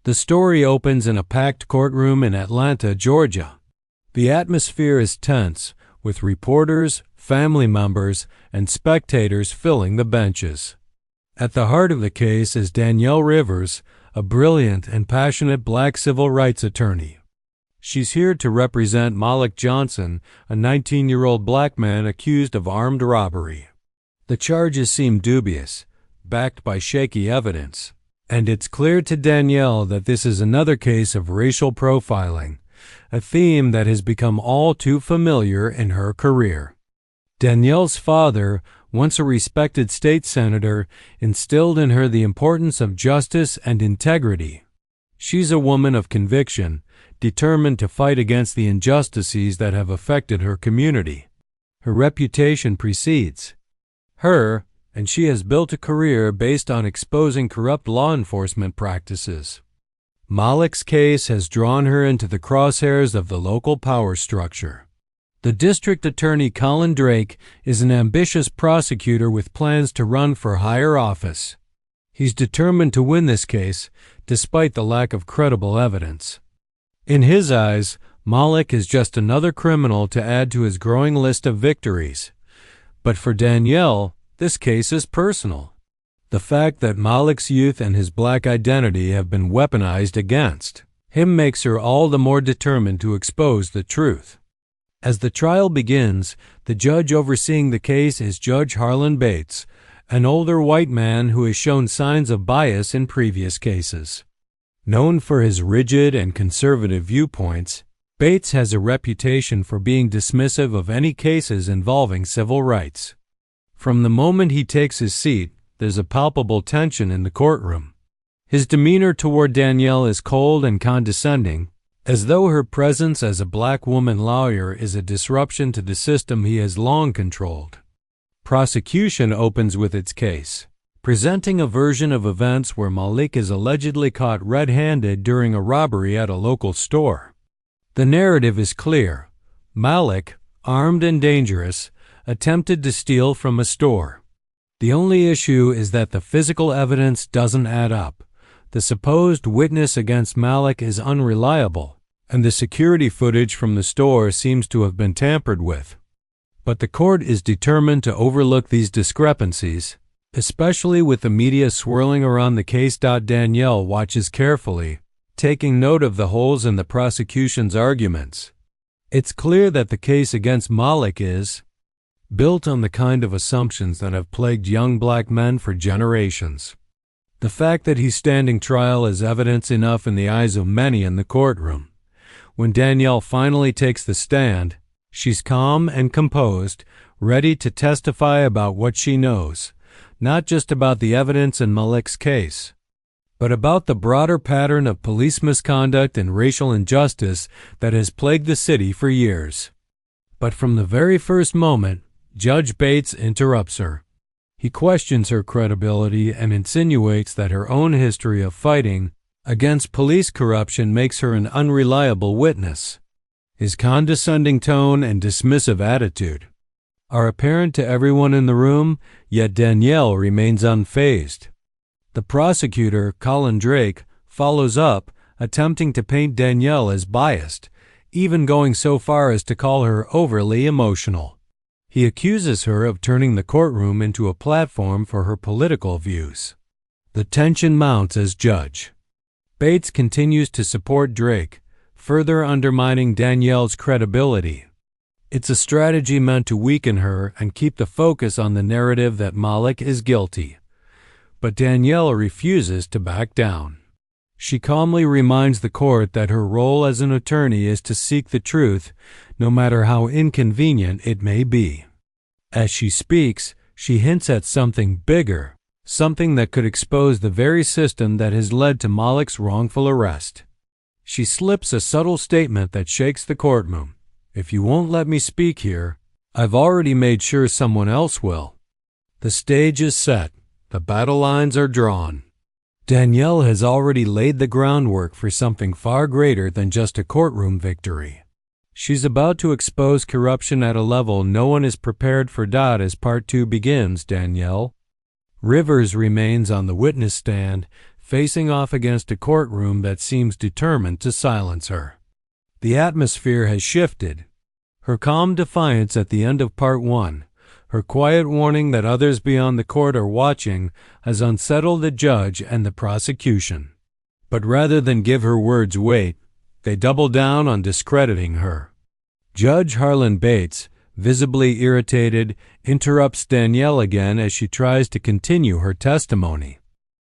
The story opens in a packed courtroom in Atlanta, Georgia. The atmosphere is tense, with reporters, family members, and spectators filling the benches. At the heart of the case is Danielle Rivers, a brilliant and passionate black civil rights attorney. She's here to represent Malik Johnson, a 19-year-old black man accused of armed robbery. The charges seem dubious, backed by shaky evidence, and it's clear to Danielle that this is another case of racial profiling, a theme that has become all too familiar in her career. Danielle's father, once a respected state senator, instilled in her the importance of justice and integrity. She's a woman of conviction, determined to fight against the injustices that have affected her community. Her reputation precedes her, and she has built a career based on exposing corrupt law enforcement practices. Malik's case has drawn her into the crosshairs of the local power structure. The district attorney Colin Drake is an ambitious prosecutor with plans to run for higher office. He's determined to win this case, despite the lack of credible evidence. In his eyes, Malik is just another criminal to add to his growing list of victories. But for Danielle, this case is personal. The fact that Malik's youth and his black identity have been weaponized against him makes her all the more determined to expose the truth. As the trial begins, the judge overseeing the case is Judge Harlan Bates, an older white man who has shown signs of bias in previous cases. Known for his rigid and conservative viewpoints, Bates has a reputation for being dismissive of any cases involving civil rights. From the moment he takes his seat, there's a palpable tension in the courtroom. His demeanor toward Danielle is cold and condescending, as though her presence as a black woman lawyer is a disruption to the system he has long controlled. Prosecution opens with its case, presenting a version of events where Malik is allegedly caught red-handed during a robbery at a local store. The narrative is clear. Malik, armed and dangerous, attempted to steal from a store. The only issue is that the physical evidence doesn't add up. The supposed witness against Malik is unreliable, and the security footage from the store seems to have been tampered with. But the court is determined to overlook these discrepancies, especially with the media swirling around the case. Danielle watches carefully, taking note of the holes in the prosecution's arguments. It's clear that the case against Malik is built on the kind of assumptions that have plagued young black men for generations. The fact that he's standing trial is evidence enough in the eyes of many in the courtroom. When Danielle finally takes the stand, she's calm and composed, ready to testify about what she knows, not just about the evidence in Malik's case, but about the broader pattern of police misconduct and racial injustice that has plagued the city for years. But from the very first moment, Judge Bates interrupts her. He questions her credibility and insinuates that her own history of fighting against police corruption makes her an unreliable witness. His condescending tone and dismissive attitude are apparent to everyone in the room, yet Danielle remains unfazed. The prosecutor, Colin Drake, follows up, attempting to paint Danielle as biased, even going so far as to call her overly emotional. He accuses her of turning the courtroom into a platform for her political views. The tension mounts as judge. Bates continues to support Drake, further undermining Danielle's credibility. It's a strategy meant to weaken her and keep the focus on the narrative that Malik is guilty. But Danielle refuses to back down. She calmly reminds the court that her role as an attorney is to seek the truth, no matter how inconvenient it may be. As she speaks, she hints at something bigger, something that could expose the very system that has led to Malik's wrongful arrest. She slips a subtle statement that shakes the courtroom. If you won't let me speak here, I've already made sure someone else will. The stage is set. The battle lines are drawn. Danielle has already laid the groundwork for something far greater than just a courtroom victory. She's about to expose corruption at a level no one is prepared for. As Part 2 begins, Danielle Rivers remains on the witness stand, facing off against a courtroom that seems determined to silence her. The atmosphere has shifted. Her calm defiance at the end of Part 1, her quiet warning that others beyond the court are watching, has unsettled the judge and the prosecution. But rather than give her words weight, they double down on discrediting her. Judge Harlan Bates, visibly irritated, interrupts Danielle again as she tries to continue her testimony.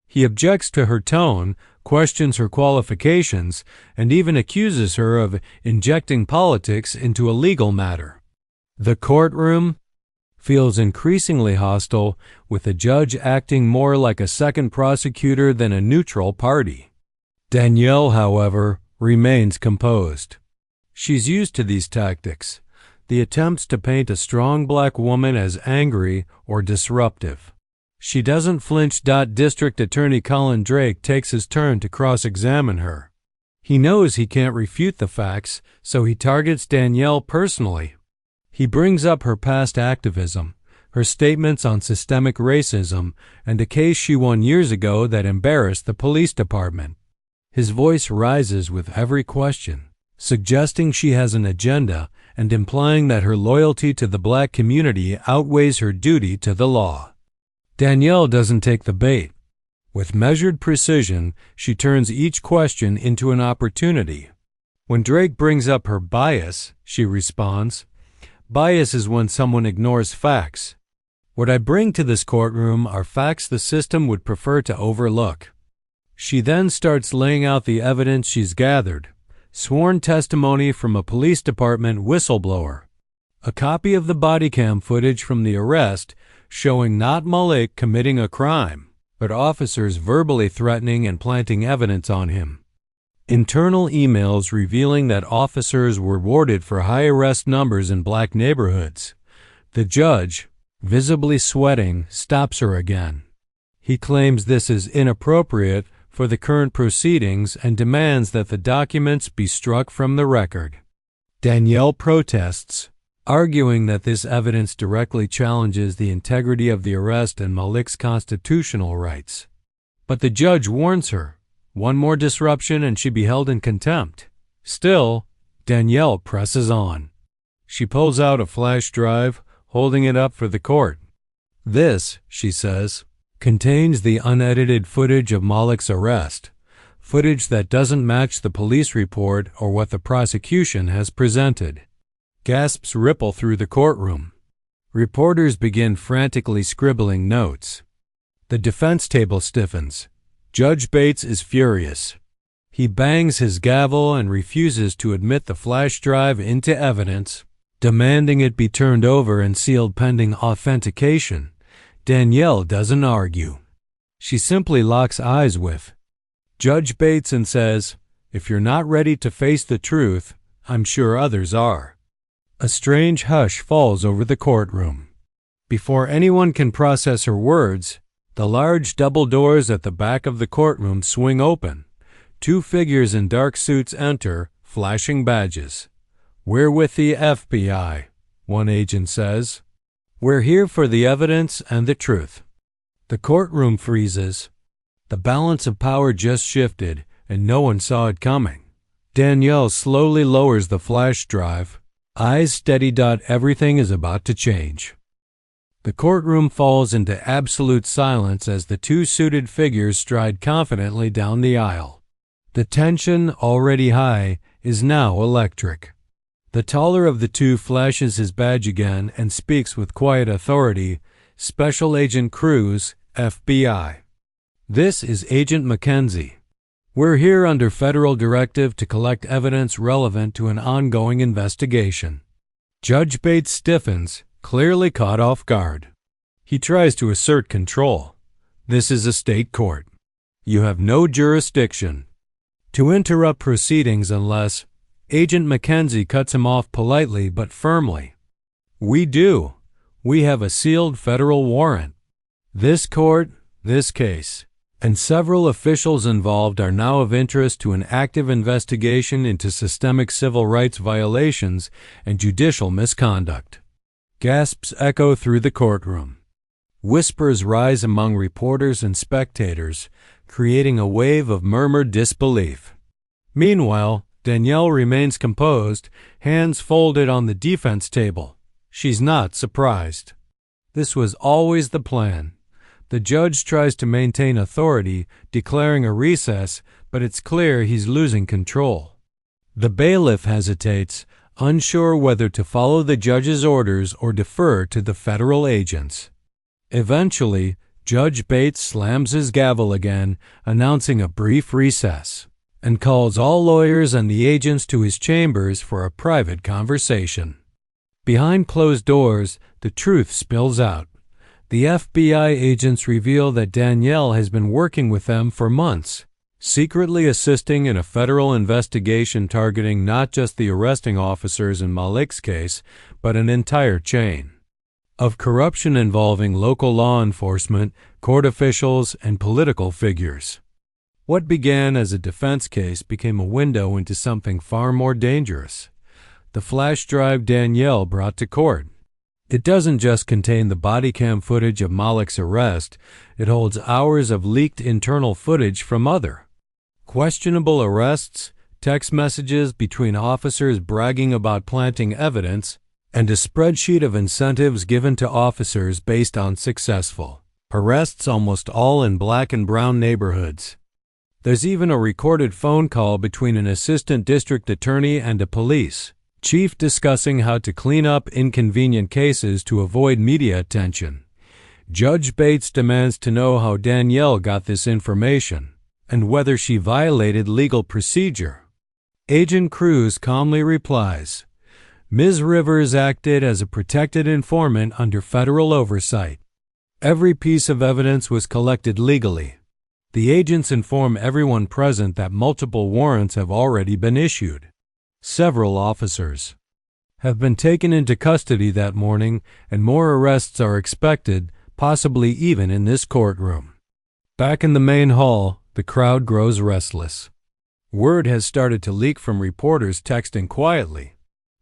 He objects to her tone, questions her qualifications, and even accuses her of injecting politics into a legal matter. The courtroom feels increasingly hostile, with the judge acting more like a second prosecutor than a neutral party. Danielle, however, remains composed. She's used to these tactics, the attempts to paint a strong black woman as angry or disruptive. She doesn't flinch. District Attorney Colin Drake takes his turn to cross-examine her. He knows he can't refute the facts, so he targets Danielle personally. He brings up her past activism, her statements on systemic racism, and a case she won years ago that embarrassed the police department. His voice rises with every question, suggesting she has an agenda and implying that her loyalty to the black community outweighs her duty to the law. Danielle doesn't take the bait. With measured precision, she turns each question into an opportunity. When Drake brings up her bias, she responds, "Bias is when someone ignores facts. What I bring to this courtroom are facts the system would prefer to overlook." She then starts laying out the evidence she's gathered: sworn testimony from a police department whistleblower, a copy of the body cam footage from the arrest showing not Malik committing a crime, but officers verbally threatening and planting evidence on him, internal emails revealing that officers were rewarded for high arrest numbers in black neighborhoods. The judge, visibly sweating, stops her again. He claims this is inappropriate for the current proceedings and demands that the documents be struck from the record. Danielle protests, arguing that this evidence directly challenges the integrity of the arrest and Malik's constitutional rights. But the judge warns her, one more disruption and she'd be held in contempt. Still, Danielle presses on. She pulls out a flash drive, holding it up for the court. "This," she says, "contains the unedited footage of Malik's arrest, footage that doesn't match the police report or what the prosecution has presented." Gasps ripple through the courtroom. Reporters begin frantically scribbling notes. The defense table stiffens. Judge Bates is furious. He bangs his gavel and refuses to admit the flash drive into evidence, demanding it be turned over and sealed pending authentication. Danielle doesn't argue. She simply locks eyes with Judge Bates and says, "If you're not ready to face the truth, I'm sure others are." A strange hush falls over the courtroom. Before anyone can process her words, the large double doors at the back of the courtroom swing open. Two figures in dark suits enter, flashing badges. "We're with the FBI," one agent says. "We're here for the evidence and the truth." The courtroom freezes. The balance of power just shifted, and no one saw it coming. Danielle slowly lowers the flash drive. Eyes steady. Everything is about to change. The courtroom falls into absolute silence as the two suited figures stride confidently down the aisle. The tension, already high, is now electric. The taller of the two flashes his badge again and speaks with quiet authority. "Special Agent Cruz, FBI." "This is Agent Mackenzie. We're here under federal directive to collect evidence relevant to an ongoing investigation." Judge Bates stiffens, clearly caught off guard. He tries to assert control. "This is a state court. You have no jurisdiction to interrupt proceedings unless—" Agent Mackenzie cuts him off politely but firmly. "We do. We have a sealed federal warrant. This court, this case, and several officials involved are now of interest to an active investigation into systemic civil rights violations and judicial misconduct." Gasps echo through the courtroom. Whispers rise among reporters and spectators, creating a wave of murmured disbelief. Meanwhile, Danielle remains composed, hands folded on the defense table. She's not surprised. This was always the plan. The judge tries to maintain authority, declaring a recess, but it's clear he's losing control. The bailiff hesitates, unsure whether to follow the judge's orders or defer to the federal agents. Eventually, Judge Bates slams his gavel again, announcing a brief recess, and calls all lawyers and the agents to his chambers for a private conversation. Behind closed doors, the truth spills out. The FBI agents reveal that Danielle has been working with them for months, secretly assisting in a federal investigation targeting not just the arresting officers in Malik's case, but an entire chain of corruption involving local law enforcement, court officials, and political figures. What began as a defense case became a window into something far more dangerous. The flash drive Danielle brought to court. It doesn't just contain the body cam footage of Malik's arrest, it holds hours of leaked internal footage from other questionable arrests, text messages between officers bragging about planting evidence, and a spreadsheet of incentives given to officers based on successful arrests, almost all in black and brown neighborhoods. There's even a recorded phone call between an assistant district attorney and a police chief discussing how to clean up inconvenient cases to avoid media attention. Judge Bates demands to know how Danielle got this information and whether she violated legal procedure. Agent Cruz calmly replies, Ms. Rivers acted as a protected informant under federal oversight. Every piece of evidence was collected legally. The agents inform everyone present that multiple warrants have already been issued. Several officers have been taken into custody that morning, and more arrests are expected, possibly even in this courtroom. Back in the main hall, the crowd grows restless. Word has started to leak from reporters texting quietly.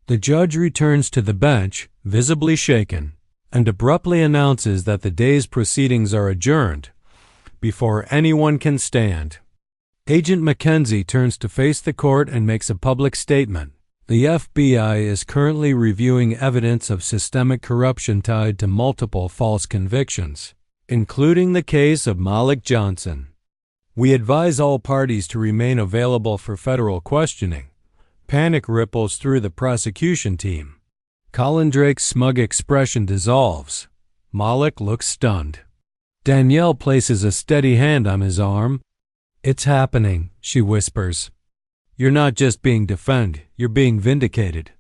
The judge returns to the bench, visibly shaken, and abruptly announces that the day's proceedings are adjourned before anyone can stand. Agent Mackenzie turns to face the court and makes a public statement. The FBI is currently reviewing evidence of systemic corruption tied to multiple false convictions, including the case of Malik Johnson. We advise all parties to remain available for federal questioning. Panic ripples through the prosecution team. Colin Drake's smug expression dissolves. Malik looks stunned. Danielle places a steady hand on his arm. It's happening, she whispers. You're not just being defended, you're being vindicated.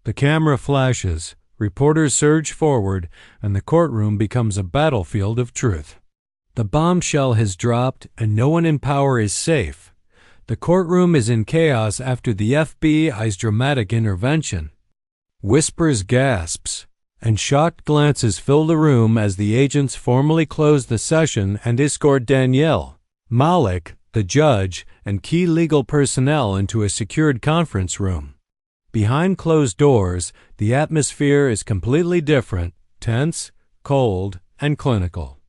The camera flashes, reporters surge forward, and the courtroom becomes a battlefield of truth. The bombshell has dropped, and no one in power is safe. The courtroom is in chaos after the FBI's dramatic intervention. Whispers, gasps, and shocked glances fill the room as the agents formally close the session and escort Danielle, Malik, the judge, and key legal personnel into a secured conference room. Behind closed doors, the atmosphere is completely different, tense, cold, and clinical.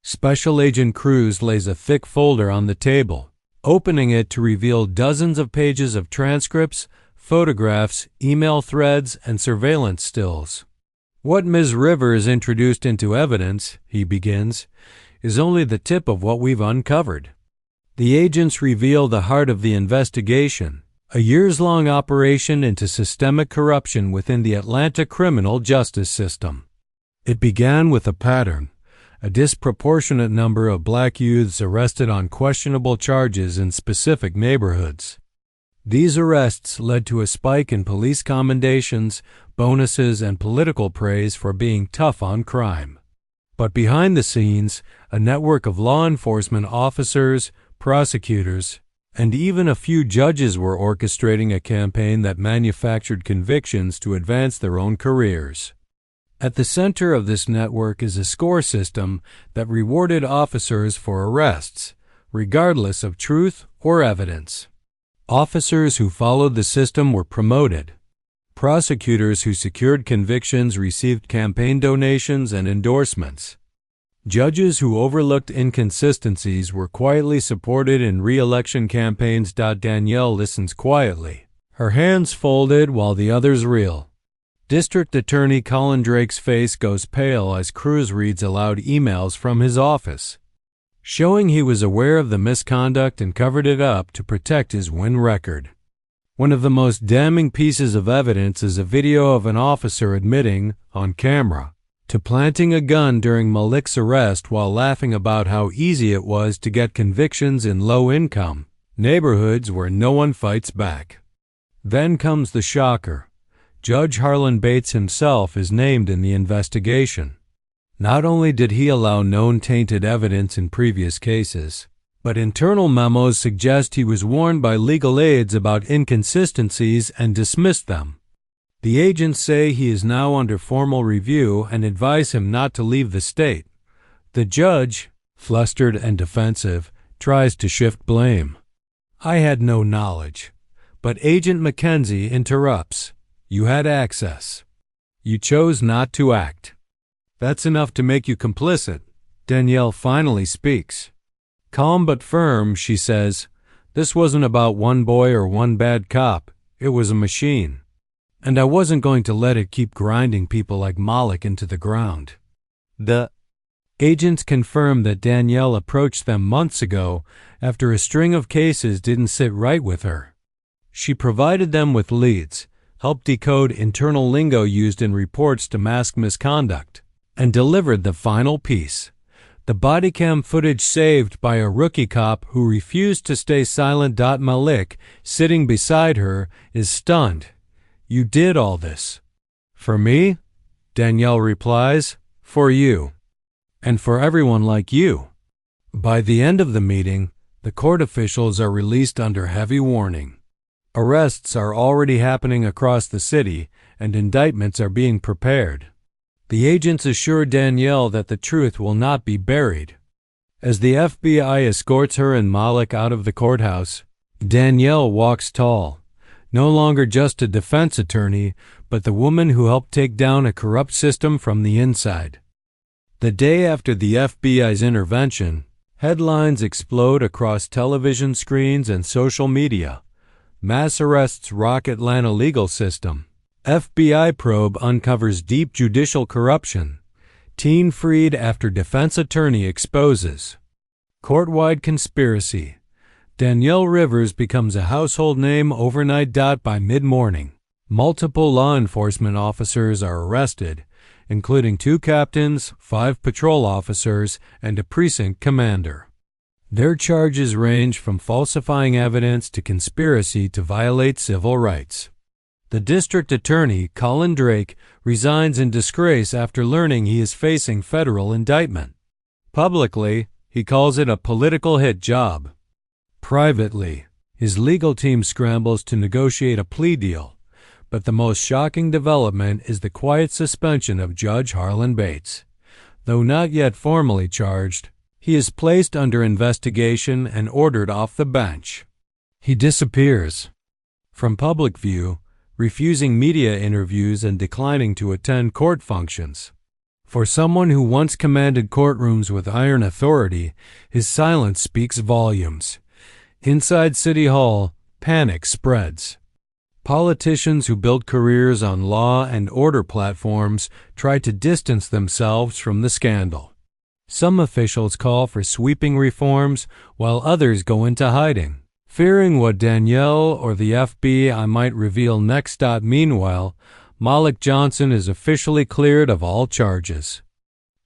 Special Agent Cruz lays a thick folder on the table, opening it to reveal dozens of pages of transcripts, photographs, email threads, and surveillance stills. What Ms. Rivers introduced into evidence, he begins, is only the tip of what we've uncovered. The agents reveal the heart of the investigation, a years-long operation into systemic corruption within the Atlanta criminal justice system. It began with a pattern, a disproportionate number of black youths arrested on questionable charges in specific neighborhoods. These arrests led to a spike in police commendations, bonuses, and political praise for being tough on crime. But behind the scenes, a network of law enforcement officers, prosecutors, and even a few judges were orchestrating a campaign that manufactured convictions to advance their own careers. At the center of this network is a score system that rewarded officers for arrests, regardless of truth or evidence. Officers who followed the system were promoted. Prosecutors who secured convictions received campaign donations and endorsements. Judges who overlooked inconsistencies were quietly supported in re-election campaigns. Danielle listens quietly, her hands folded while the others reel. District Attorney Colin Drake's face goes pale as Cruz reads aloud emails from his office, showing he was aware of the misconduct and covered it up to protect his win record. One of the most damning pieces of evidence is a video of an officer admitting, on camera, to planting a gun during Malik's arrest while laughing about how easy it was to get convictions in low-income neighborhoods where no one fights back. Then comes the shocker. Judge Harlan Bates himself is named in the investigation. Not only did he allow known tainted evidence in previous cases, but internal memos suggest he was warned by legal aides about inconsistencies and dismissed them. The agents say he is now under formal review and advise him not to leave the state. The judge, flustered and defensive, tries to shift blame. I had no knowledge. But Agent Mackenzie interrupts. You had access. You chose not to act. That's enough to make you complicit. Danielle finally speaks. Calm but firm, she says, this wasn't about one boy or one bad cop. It was a machine. And I wasn't going to let it keep grinding people like Malik into the ground. The agents confirm that Danielle approached them months ago after a string of cases didn't sit right with her. She provided them with leads, helped decode internal lingo used in reports to mask misconduct, and delivered the final piece. The body cam footage saved by a rookie cop who refused to stay silent. Malik, sitting beside her, is stunned. You did all this. For me? Danielle replies, for you. And for everyone like you. By the end of the meeting, the court officials are released under heavy warning. Arrests are already happening across the city, and indictments are being prepared. The agents assure Danielle that the truth will not be buried. As the FBI escorts her and Malik out of the courthouse, Danielle walks tall. No longer just a defense attorney, but the woman who helped take down a corrupt system from the inside. The day after the FBI's intervention, headlines explode across television screens and social media. Mass arrests rock Atlanta legal system. FBI probe uncovers deep judicial corruption. Teen freed after defense attorney exposes. Court-wide conspiracy. Danielle Rivers becomes a household name overnight. By mid-morning, multiple law enforcement officers are arrested, including 2 captains, 5 patrol officers, and a precinct commander. Their charges range from falsifying evidence to conspiracy to violate civil rights. The district attorney, Colin Drake, resigns in disgrace after learning he is facing federal indictment. Publicly, he calls it a political hit job. Privately, his legal team scrambles to negotiate a plea deal, but the most shocking development is the quiet suspension of Judge Harlan Bates. Though not yet formally charged, he is placed under investigation and ordered off the bench. He disappears from public view, refusing media interviews and declining to attend court functions. For someone who once commanded courtrooms with iron authority, his silence speaks volumes. Inside City Hall, panic spreads. Politicians who build careers on law and order platforms try to distance themselves from the scandal. Some officials call for sweeping reforms, while others go into hiding, fearing what Danielle or the FBI might reveal next. Meanwhile, Malik Johnson is officially cleared of all charges.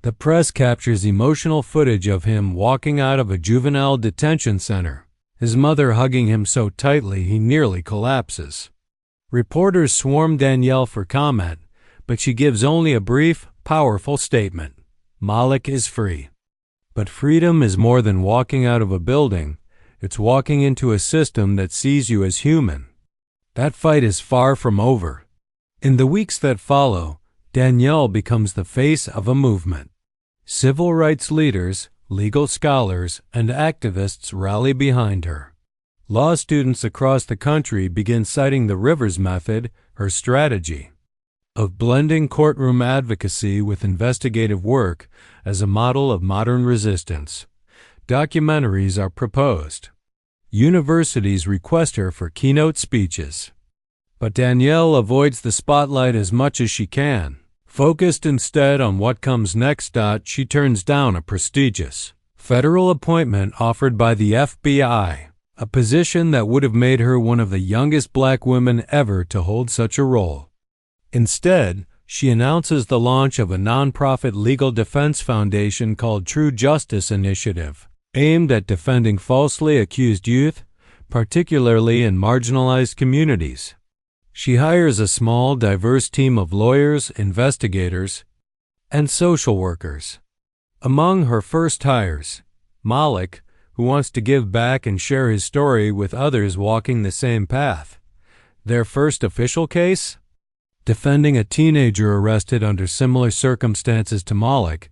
The press captures emotional footage of him walking out of a juvenile detention center, his mother hugging him so tightly he nearly collapses. Reporters swarm Danielle for comment, but she gives only a brief, powerful statement. Malik is free. But freedom is more than walking out of a building. It's walking into a system that sees you as human. That fight is far from over. In the weeks that follow, Danielle becomes the face of a movement. Civil rights leaders, legal scholars, and activists rally behind her. Law students across the country begin citing the Rivers method, her strategy. of blending courtroom advocacy with investigative work as a model of modern resistance. Documentaries are proposed. Universities request her for keynote speeches. But Danielle avoids the spotlight as much as she can. Focused instead on what comes next, she turns down a prestigious federal appointment offered by the FBI, a position that would have made her one of the youngest black women ever to hold such a role. Instead, she announces the launch of a nonprofit legal defense foundation called True Justice Initiative, aimed at defending falsely accused youth, particularly in marginalized communities. She hires a small, diverse team of lawyers, investigators, and social workers. Among her first hires, Malik, who wants to give back and share his story with others walking the same path. Their first official case? Defending a teenager arrested under similar circumstances to Malik,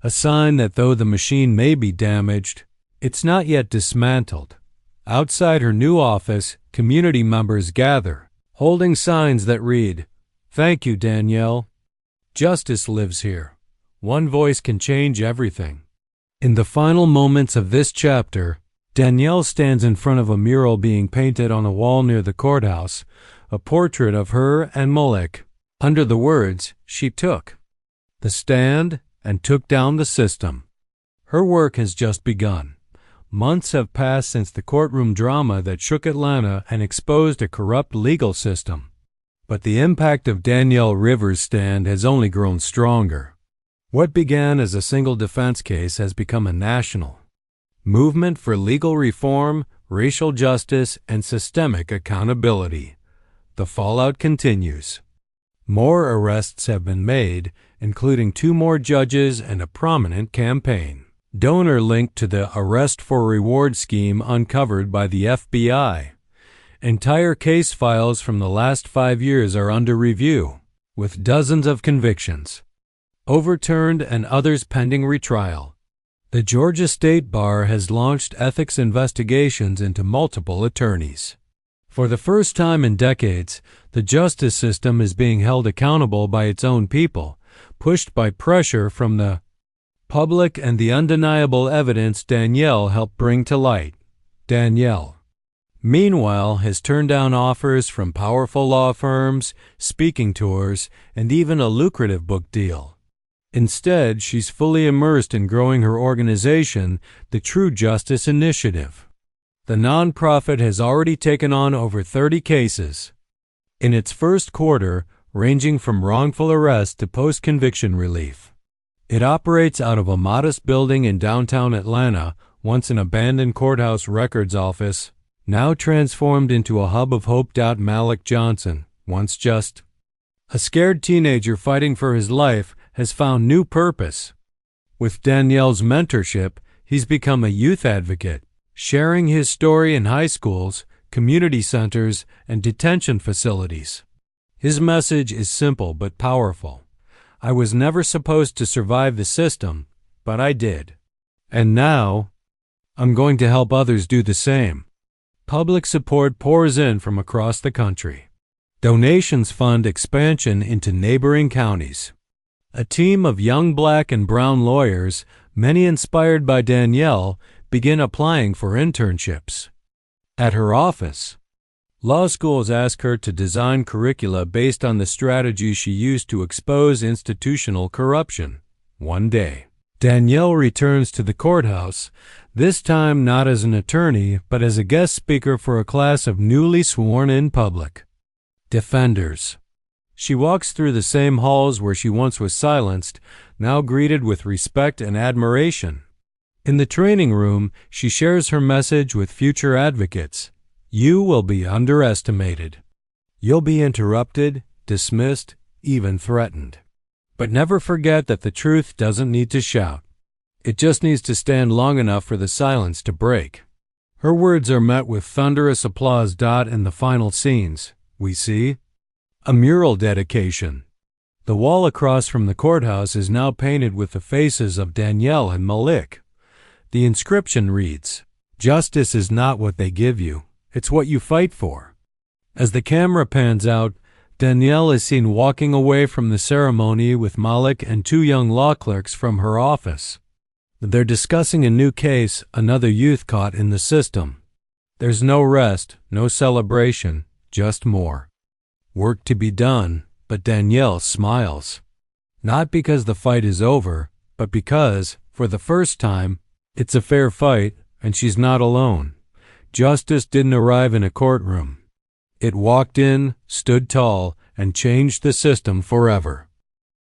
a sign that though the machine may be damaged, it's not yet dismantled. Outside her new office, community members gather, holding signs that read, "Thank you, Danielle. Justice lives here. One voice can change everything." In the final moments of this chapter, Danielle stands in front of a mural being painted on a wall near the courthouse, a portrait of her and Malik. Under the words, "She took the stand and took down the system." Her work has just begun. Months have passed since the courtroom drama that shook Atlanta and exposed a corrupt legal system. But the impact of Danielle Rivers' stand has only grown stronger. What began as a single defense case has become a national movement for legal reform, racial justice, and systemic accountability. The fallout continues. More arrests have been made, including 2 more judges and a prominent campaign donor linked to the arrest for reward scheme uncovered by the FBI. Entire case files from the last 5 years are under review, with dozens of convictions overturned and others pending retrial. The Georgia State Bar has launched ethics investigations into multiple attorneys. For the first time in decades, the justice system is being held accountable by its own people, pushed by pressure from the public and the undeniable evidence Danielle helped bring to light. Danielle, meanwhile, has turned down offers from powerful law firms, speaking tours, and even a lucrative book deal. Instead, she's fully immersed in growing her organization, the True Justice Initiative. The nonprofit has already taken on over 30 cases in its first quarter, ranging from wrongful arrest to post-conviction relief. It operates out of a modest building in downtown Atlanta, once an abandoned courthouse records office, now transformed into a hub of hope. Malik Johnson, once just a scared teenager fighting for his life, has found new purpose. With Danielle's mentorship, he's become a youth advocate, sharing his story in high schools, community centers, and detention facilities. His message is simple but powerful. I was never supposed to survive the system, but I did. And now, I'm going to help others do the same. Public support pours in from across the country. Donations fund expansion into neighboring counties. A team of young black and brown lawyers, many inspired by Danielle, begin applying for internships. At her office, law schools ask her to design curricula based on the strategies she used to expose institutional corruption. One day, Danielle returns to the courthouse, this time not as an attorney, but as a guest speaker for a class of newly sworn-in public defenders. She walks through the same halls where she once was silenced, now greeted with respect and admiration. In the training room, she shares her message with future advocates. You will be underestimated. You'll be interrupted, dismissed, even threatened. But never forget that the truth doesn't need to shout. It just needs to stand long enough for the silence to break. Her words are met with thunderous applause. In the final scenes, we see a mural dedication. The wall across from the courthouse is now painted with the faces of Danielle and Malik. The inscription reads, "Justice is not what they give you, it's what you fight for." As the camera pans out, Danielle is seen walking away from the ceremony with Malik and two young law clerks from her office. They're discussing a new case, another youth caught in the system. There's no rest, no celebration, just more work to be done, but Danielle smiles. Not because the fight is over, but because, for the first time, it's a fair fight and she's not alone. Justice didn't arrive in a courtroom. It walked in, stood tall, and changed the system forever.